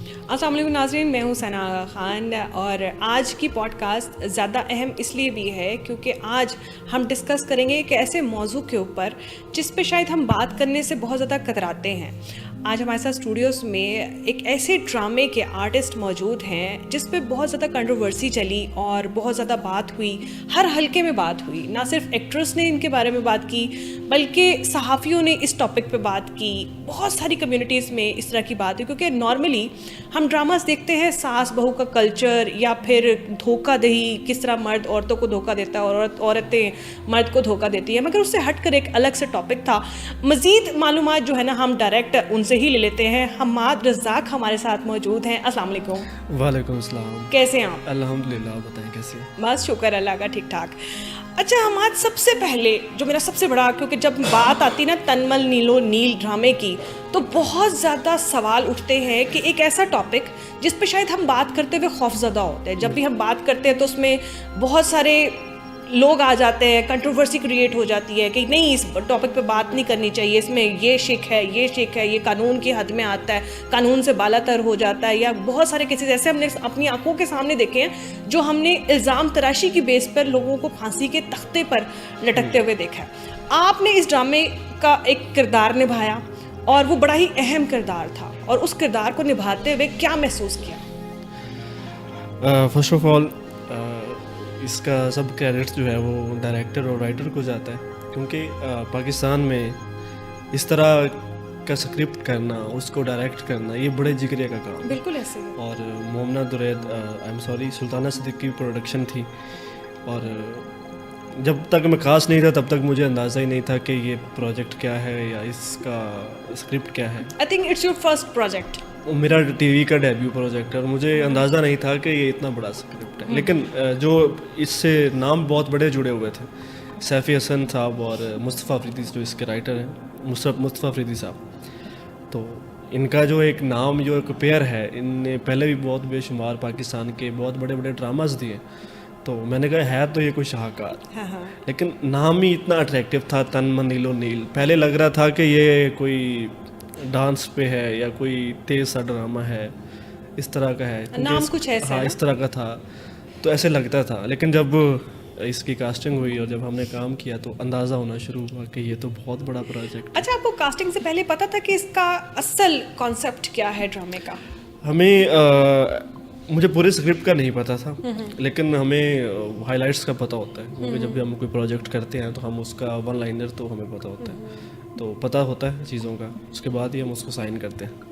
अस्सलाम वालेकुम नाज़रीन, मैं हूँ सना आगा ख़ान और आज की पॉडकास्ट ज़्यादा अहम इसलिए भी है क्योंकि आज हम डिस्कस करेंगे एक ऐसे मौजू के ऊपर जिस पे शायद हम बात करने से बहुत ज़्यादा कतराते हैं। आज हमारे साथ स्टूडियोज़ में एक ऐसे ड्रामे के आर्टिस्ट मौजूद हैं जिस पे बहुत ज़्यादा कंट्रोवर्सी चली और बहुत ज़्यादा बात हुई, हर हलके में बात हुई। ना सिर्फ एक्ट्रेस ने इनके बारे में बात की बल्कि सहाफ़ियों ने इस टॉपिक पे बात की, बहुत सारी कम्युनिटीज़ में इस तरह की बात हुई क्योंकि नॉर्मली हम ड्रामास देखते हैं सास बहू का कल्चर या फिर धोखा दही, किस तरह मर्द औरतों को धोखा देता है और औरतें मर्द को धोखा देती है, मगर उससे हटकर एक अलग से टॉपिक था। मज़ीद मालूमात जो है ना हम डायरेक्ट उनसे ही ले लेते हैं। हम्माद रज़ाक हमारे साथ मौजूद हैं। अस्सलाम वालेकुम। वालेकुम अस्सलाम। कैसे हैं आप? अल्हम्दुलिल्लाह, आप बताएं कैसे? बस शुक्र अल्लाह का, ठीक ठाक। अच्छा हमाद, सबसे पहले जो मेरा सबसे बड़ा, क्योंकि जब बात आती ना तनमल नीलो नील ड्रामे की तो बहुत ज़्यादा सवाल उठते हैं कि एक ऐसा टॉपिक जिस पे शायद हम बात करते हुए खौफज़दा होते हैं। जब भी हम बात करते हैं तो उसमें बहुत सारे लोग आ जाते हैं, कंट्रोवर्सी क्रिएट हो जाती है कि नहीं इस टॉपिक पे बात नहीं करनी चाहिए, इसमें ये शिक है, ये शिक है, ये कानून की हद में आता है, कानून से बालातर हो जाता है, या बहुत सारे केसेस ऐसे हमने अपनी आंखों के सामने देखे हैं जो हमने इल्ज़ाम तराशी की बेस पर लोगों को फांसी के तख्ते पर लटकते हुए देखा है। आपने इस ड्रामे का एक किरदार निभाया और वो बड़ा ही अहम किरदार था, और उस किरदार को निभाते हुए क्या महसूस किया? फर्स्ट ऑफ ऑल इसका सब क्रेडिट जो है वो डायरेक्टर और राइटर को जाता है, क्योंकि पाकिस्तान में इस तरह का स्क्रिप्ट करना, उसको डायरेक्ट करना, ये बड़े जिक्र का काम। बिल्कुल ऐसे ही। और Momna Duraid, I am sorry, Sultana Siddiqui की प्रोडक्शन थी, और जब तक मैं खास नहीं था तब तक मुझे अंदाज़ा ही नहीं था कि ये प्रोजेक्ट क्या है या इसका स्क्रिप्ट क्या है। I think it's your first project. मेरा टीवी का डेब्यू प्रोजेक्ट है और मुझे अंदाज़ा नहीं था कि ये इतना बड़ा स्क्रिप्ट है। लेकिन जो इससे नाम बहुत बड़े जुड़े हुए थे, सैफ़ी हसन साहब और मुस्तफ़ा अफरीदी जो इसके राइटर हैं, मुस्तफ़ा अफरीदी साहब, तो इनका जो एक नाम, जो एक पेयर है, इनने पहले भी बहुत बेशुमार पाकिस्तान के बहुत बड़े बड़े ड्रामास दिए। तो मैंने कहा है तो ये कोई शाहकार, हाँ। लेकिन नाम ही इतना अट्रैक्टिव था, तनमन नीलो नील। पहले लग रहा था कि ये कोई डांस पे है या कोई तेज सा ड्रामा है, इस तरह का है, नाम कुछ ऐसा हाँ, है इस तरह का था, तो ऐसे लगता था। लेकिन जब इसकी कास्टिंग हुई और जब हमने काम किया तो अंदाज़ा होना शुरू हुआ कि ये तो बहुत बड़ा प्रोजेक्ट। अच्छा, आपको कास्टिंग से पहले पता था कि इसका असल कॉन्सेप्ट क्या है ड्रामे का? हमें मुझे पूरे स्क्रिप्ट का नहीं पता था, लेकिन हमें हाइलाइट्स का पता होता है, क्योंकि जब भी हम कोई प्रोजेक्ट करते हैं तो हम उसका वन लाइनर तो हमें पता होता है, तो पता होता है चीज़ों का, उसके बाद ही हम उसको साइन करते हैं।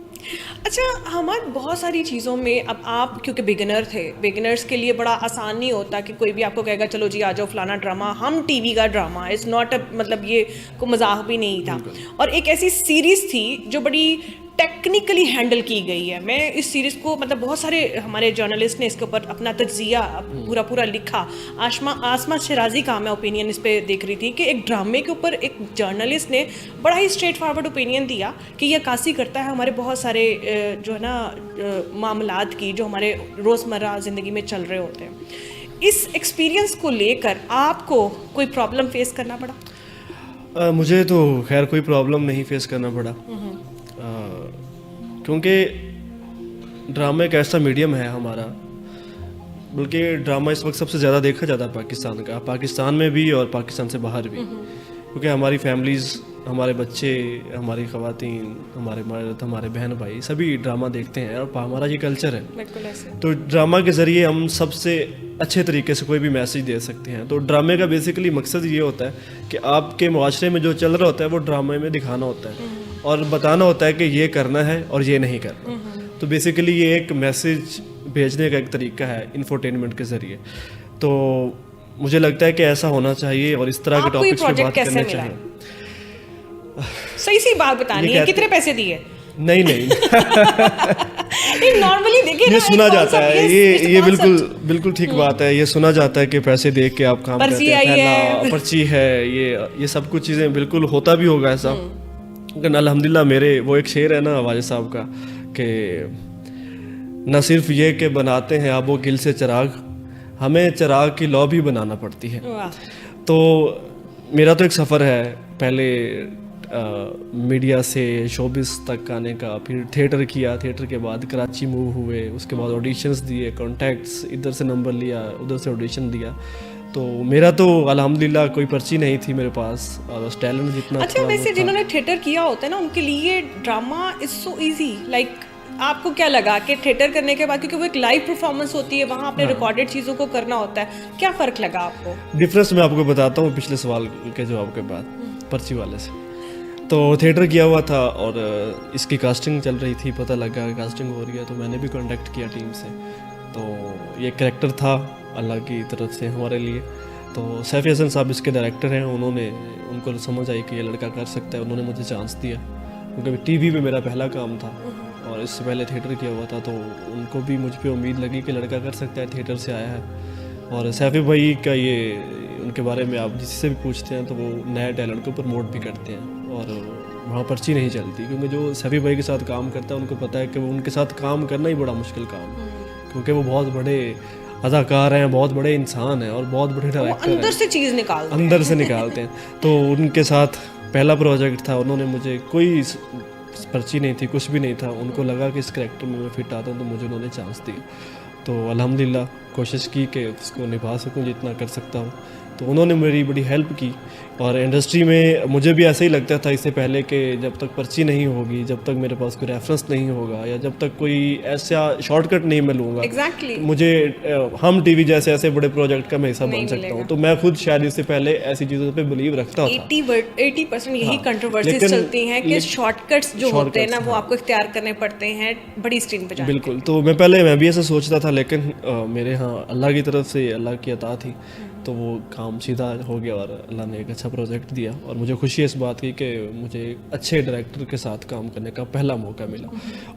अच्छा हमारे बहुत सारी चीज़ों में, अब आप क्योंकि बिगिनर थे, बिगिनर्स के लिए बड़ा आसान नहीं होता कि कोई भी आपको कहेगा चलो जी आ जाओ फलाना ड्रामा, हम टीवी का ड्रामा, इट्स नॉट अ, मतलब ये को मजाक भी नहीं था। और एक ऐसी सीरीज़ थी जो बड़ी टेक्निकली हैंडल की गई है। मैं इस सीरीज़ को, मतलब बहुत सारे हमारे जर्नलिस्ट ने इसके ऊपर अपना तज्जिया पूरा लिखा। आसमा शराजी का मैं ओपिनियन इस पर देख रही थी कि एक ड्रामे के ऊपर एक जर्नलिस्ट ने बड़ा ही स्ट्रेट फॉरवर्ड ओपिनियन दिया कि ये अक्कासी करता है हमारे बहुत सारे जो है ना मामलात की, जो हमारे रोज़मर्रा ज़िंदगी में चल रहे होते हैं। इस एक्सपीरियंस को लेकर आपको कोई प्रॉब्लम फेस करना पड़ा? मुझे तो खैर कोई प्रॉब्लम नहीं फेस करना पड़ा, क्योंकि ड्रामा एक ऐसा मीडियम है हमारा, बल्कि ड्रामा इस वक्त सबसे ज़्यादा देखा जाता है पाकिस्तान का, पाकिस्तान में भी और पाकिस्तान से बाहर भी, क्योंकि हमारी फैमिलीज़, हमारे बच्चे, हमारी ख़वातीन, हमारे मर्द, हमारे बहन भाई सभी ड्रामा देखते हैं और हमारा ये कल्चर है। बिल्कुल ऐसे। तो ड्रामा के ज़रिए हम सबसे अच्छे तरीके से कोई भी मैसेज दे सकते हैं। तो ड्रामे का बेसिकली मकसद ये होता है कि आपके माशरे में जो चल रहा होता है वो ड्रामे में दिखाना होता है और बताना होता है कि ये करना है और ये नहीं करना। तो बेसिकली ये एक मैसेज भेजने का एक तरीका है इंफोटेनमेंट के ज़रिए। तो मुझे लगता है कि ऐसा होना चाहिए और इस तरह के टॉपिक्स पे बात करने चाहिए। सही सी बात बतानी है, कितने पैसे दिए? नहीं नॉर्मली देखिए ये सुना जाता है, ये बिल्कुल ठीक बात है। ये सुना जाता है कि पैसे दे के आप काम करते हैं, पर्ची है, ये सब कुछ चीज़ें बिल्कुल होता भी होगा ऐसा। लेकिन अल्हम्दुलिल्लाह मेरे वो एक शेर है ना वाजिद साहब का कि न सिर्फ ये कि बनाते हैं आबो गिल से चिराग, हमें चिराग की लौ भी बनाना पड़ती है। तो मेरा तो एक सफ़र है, पहले मीडिया से शोबिस तक आने का, फिर थिएटर किया, थिएटर के बाद कराची मूव हुए, उसके बाद ऑडिशंस दिए, कॉन्टैक्ट्स, इधर से नंबर लिया, उधर से ऑडिशन दिया। तो मेरा तो अल्हम्दुलिल्लाह कोई पर्ची नहीं थी मेरे पास, और बस टैलेंट जितना अच्छा, था वो वैसे था। जिन्होंने थिएटर किया होता है ना, उनके लिए drama is so easy, like आपको क्या लगा कि थिएटर करने के बाद, क्योंकि वो एक लाइव परफॉर्मेंस होती है, वहाँ आपने रिकॉर्डेड चीज़ों को करना होता है, क्या फ़र्क लगा आपको? डिफरेंस मैं आपको बताता हूँ पिछले सवाल के जवाब के बाद, पर्ची वाले से। तो थिएटर किया हुआ था और इसकी कास्टिंग चल रही थी, पता लगा कास्टिंग हो रही है, तो मैंने भी कांटेक्ट किया टीम से। तो ये कैरेक्टर था अल्लाह की तरफ से हमारे लिए। तो सैफ़ी हसन साहब इसके डायरेक्टर हैं, उनको समझ आई कि ये लड़का कर सकता है, उन्होंने मुझे चांस दिया, क्योंकि टीवी पे मेरा पहला काम था और इससे पहले थिएटर किया हुआ था। तो उनको भी मुझ पे उम्मीद लगी कि लड़का कर सकता है, थिएटर से आया है। और सैफ़ी भाई का ये, उनके बारे में आप जिससे भी पूछते हैं तो वो नए टैलेंट को प्रमोट भी करते हैं, और वहाँ पर्ची नहीं चलती, क्योंकि जो सैफ़ी भाई के साथ काम करता है उनको पता है कि वो उनके साथ काम करना ही बड़ा मुश्किल काम है, क्योंकि वो बहुत बड़े अदाकार हैं, बहुत बड़े इंसान हैं और बहुत बड़े डायरेक्टर हैं, अंदर से चीज़ निकालते हैं। अंदर से निकालते हैं। तो उनके साथ पहला प्रोजेक्ट था, उन्होंने मुझे कोई पर्ची नहीं थी, कुछ भी नहीं था, उनको लगा कि इस कैरेक्टर में मैं फिट आता हूँ, तो मुझे उन्होंने चांस दिया। तो अल्हम्दुलिल्लाह कोशिश की कि उसको निभा सकूँ जितना कर सकता हूँ। तो उन्होंने मेरी बड़ी हेल्प की, और इंडस्ट्री में मुझे भी ऐसा ही लगता था इससे पहले कि जब तक पर्ची नहीं होगी, जब तक मेरे पास कोई रेफरेंस नहीं होगा, या जब तक कोई ऐसा शॉर्टकट नहीं मिलूँगा, Exactly. मुझे हम टीवी जैसे ऐसे बड़े प्रोजेक्ट का मैं हिस्सा बन सकता हूँ। तो मैं खुद शायद इससे पहले ऐसी चीज़ों पे बिलीव रखता था। 80% यही हाँ, कंट्रोवर्सीज लेकिन- चलती हैं कि शॉर्टकट्स जो होते हैं ना, shortcuts, वो आपको इख्तियार करने पड़ते हैं बड़ी स्क्रीन पे जाके। बिल्कुल। तो मैं भी ऐसा सोचता था, लेकिन मेरे यहाँ अल्लाह की तरफ से अल्लाह की अता थी, तो वो काम सीधा हो गया और अल्लाह ने एक अच्छा प्रोजेक्ट दिया। और मुझे खुशी है इस बात की कि मुझे अच्छे डायरेक्टर के साथ काम करने का पहला मौका मिला।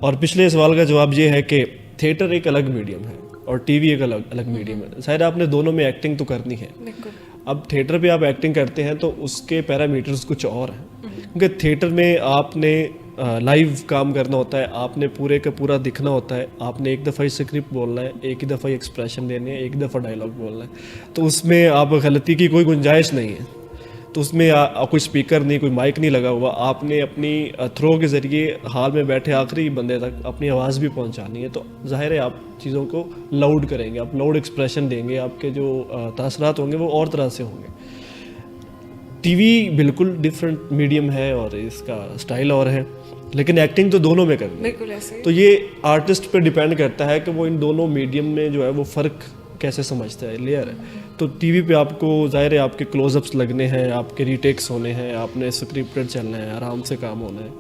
और पिछले सवाल का जवाब ये है कि थिएटर एक अलग मीडियम है और टीवी एक अलग मीडियम है। शायद आपने दोनों में एक्टिंग तो करनी है। बिल्कुल। अब थिएटर पे आप एक्टिंग करते हैं तो उसके पैरामीटर्स कुछ और हैं, क्योंकि थिएटर में आपने लाइव काम करना होता है, आपने पूरे का पूरा दिखना होता है, आपने एक दफ़ा ही स्क्रिप्ट बोलना है, एक ही दफ़ा ही एक्सप्रेशन देने हैं, एक दफ़ा डायलॉग बोलना है। तो उसमें आप गलती की कोई गुंजाइश नहीं है। तो उसमें कोई स्पीकर नहीं, कोई माइक नहीं लगा हुआ, आपने अपनी थ्रो के ज़रिए हाल में बैठे आखिरी बंदे तक अपनी आवाज़ भी पहुंचानी है। तो जाहिर है आप चीज़ों को लाउड करेंगे, आप लाउड एक्सप्रेशन देंगे, आपके जो तासरात होंगे वो और तरह से होंगे। टीवी बिल्कुल डिफरेंट मीडियम है और इसका स्टाइल और है, लेकिन एक्टिंग तो दोनों में करनी है। बिल्कुल ऐसे। तो ये आर्टिस्ट पे डिपेंड करता है कि वो इन दोनों मीडियम में जो है वो फ़र्क कैसे समझता है, लेयर है। तो टीवी पे आपको जाहिर है आपके क्लोजअप्स लगने हैं, आपके रीटेक्स होने हैं, आपने स्क्रिप्टेड चलना है, आराम से काम होना है।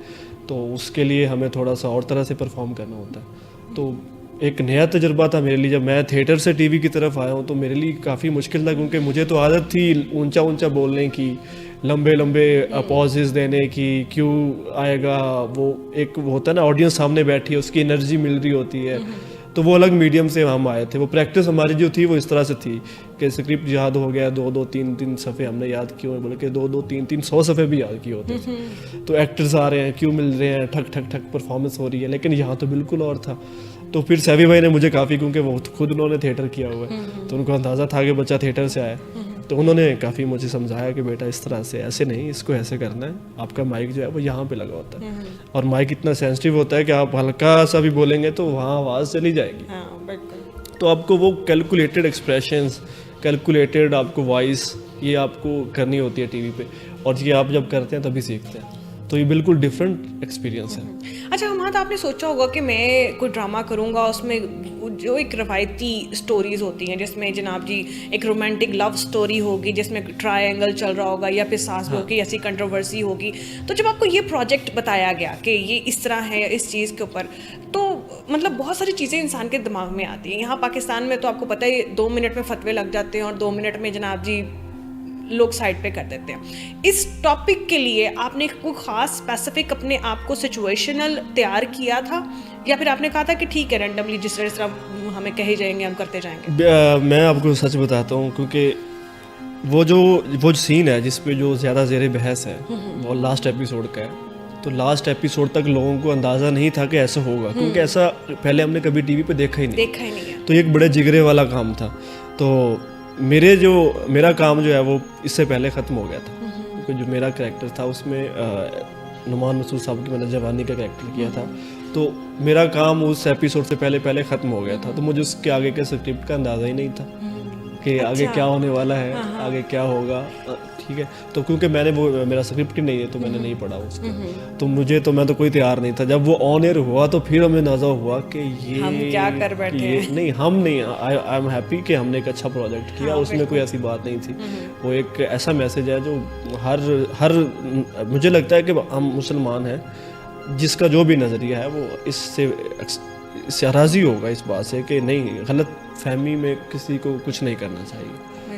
तो उसके लिए हमें थोड़ा सा और तरह से परफॉर्म करना होता है। तो एक नया तजुर्बा था मेरे लिए। जब मैं थिएटर से टीवी की तरफ आया हूँ तो मेरे लिए काफ़ी मुश्किल था, क्योंकि मुझे तो आदत थी ऊंचा ऊंचा बोलने की, लंबे लंबे पॉजेस देने की, क्यों आएगा वो एक वो होता है ना, ऑडियंस सामने बैठी है, उसकी एनर्जी मिल रही होती है। तो वो अलग मीडियम से हम आए थे। वो प्रैक्टिस हमारी जो थी वो इस तरह से थी कि स्क्रिप्ट याद हो गया, 2-2 3-3 सफ़े हमने याद किए हुए, बल्कि 2-2 3-3 100 सफ़े भी याद किए होते थे। तो एक्टर्स आ रहे हैं, क्यों मिल रहे हैं, ठक ठक ठक परफॉर्मेंस हो रही है, लेकिन यहाँ तो बिल्कुल और था। तो फिर सैफी भाई ने मुझे काफ़ी, क्योंकि वो खुद उन्होंने थिएटर किया हुआ है, तो उनको अंदाज़ा था कि बच्चा थिएटर से आया, तो उन्होंने काफ़ी मुझे समझाया कि बेटा इस तरह से, ऐसे नहीं, इसको ऐसे करना है, आपका माइक जो है वो यहाँ पे लगा होता है, और माइक इतना सेंसिटिव होता है कि आप हल्का सा भी बोलेंगे तो वहाँ आवाज़ चली जाएगी। हाँ, बिल्कुल। तो आपको वो कैलकुलेटेड एक्सप्रेशंस, कैलकुलेटेड आपको वॉइस, ये आपको करनी होती है टीवी पे, और ये आप जब करते हैं तभी सीखते हैं। तो ये बिल्कुल डिफरेंट एक्सपीरियंस है। अच्छा हमाद, आपने सोचा होगा कि मैं कोई ड्रामा करूँगा, उसमें जो एक रवायती स्टोरीज़ होती हैं, जिसमें जनाब जी एक रोमांटिक लव स्टोरी होगी, जिसमें ट्रायंगल चल रहा होगा या फिर सास बहू की ऐसी कंट्रोवर्सी होगी। तो जब आपको ये प्रोजेक्ट बताया गया कि ये इस तरह है इस चीज़ के ऊपर, तो मतलब बहुत सारी चीज़ें इंसान के दिमाग में आती हैं। यहाँ पाकिस्तान में तो आपको पता है 2 मिनट में फतवे लग जाते हैं और 2 मिनट में जनाब जी लोग साइड पे कर देते हैं। इस टॉपिक के लिए आपने कोई ख़ास स्पेसिफिक अपने आप को सिचुएशनल तैयार किया था, या फिर आपने कहा था कि ठीक है रैंडमली जिस तरह हमें कहे जाएंगे हम करते जाएंगे? मैं आपको सच बताता हूँ, क्योंकि वो सीन है जिस पे जो ज़्यादा ज़ेरे बहस है वो लास्ट एपिसोड का है। तो लास्ट एपिसोड तक लोगों को अंदाज़ा नहीं था कि ऐसा होगा, क्योंकि ऐसा पहले हमने कभी टीवी पे देखा ही नहीं है। तो एक बड़े जिगरे वाला काम था। तो मेरा काम जो है वो इससे पहले ख़त्म हो गया था, को जो मेरा कैरेक्टर था उसमें नुमान मसूद साहब की मैंने जवानी का कैरेक्टर किया था, तो मेरा काम उस एपिसोड से पहले ख़त्म हो गया था, तो मुझे उसके आगे के स्क्रिप्ट का अंदाज़ा ही नहीं था कि आगे क्या होने वाला है, आगे क्या होगा। ठीक है, तो क्योंकि मैंने वो मेरा स्क्रिप्ट ही नहीं है तो मैंने नहीं पढ़ा उसको, तो मैं तो कोई तैयार नहीं था। जब वो ऑन एयर हुआ तो फिर हमें अंदाज़ा हुआ कि ये हम क्या कर बैठे हैं। नहीं, हम नहीं, आई एम हैप्पी कि हमने एक अच्छा प्रोजेक्ट किया। उसमें कोई ऐसी बात नहीं थी, वो एक ऐसा मैसेज है जो हर मुझे लगता है कि हम मुसलमान हैं, जिसका जो भी नज़रिया है वो इससे राज़ी होगा इस बात से कि नहीं, गलत फहमी में किसी को कुछ नहीं करना चाहिए।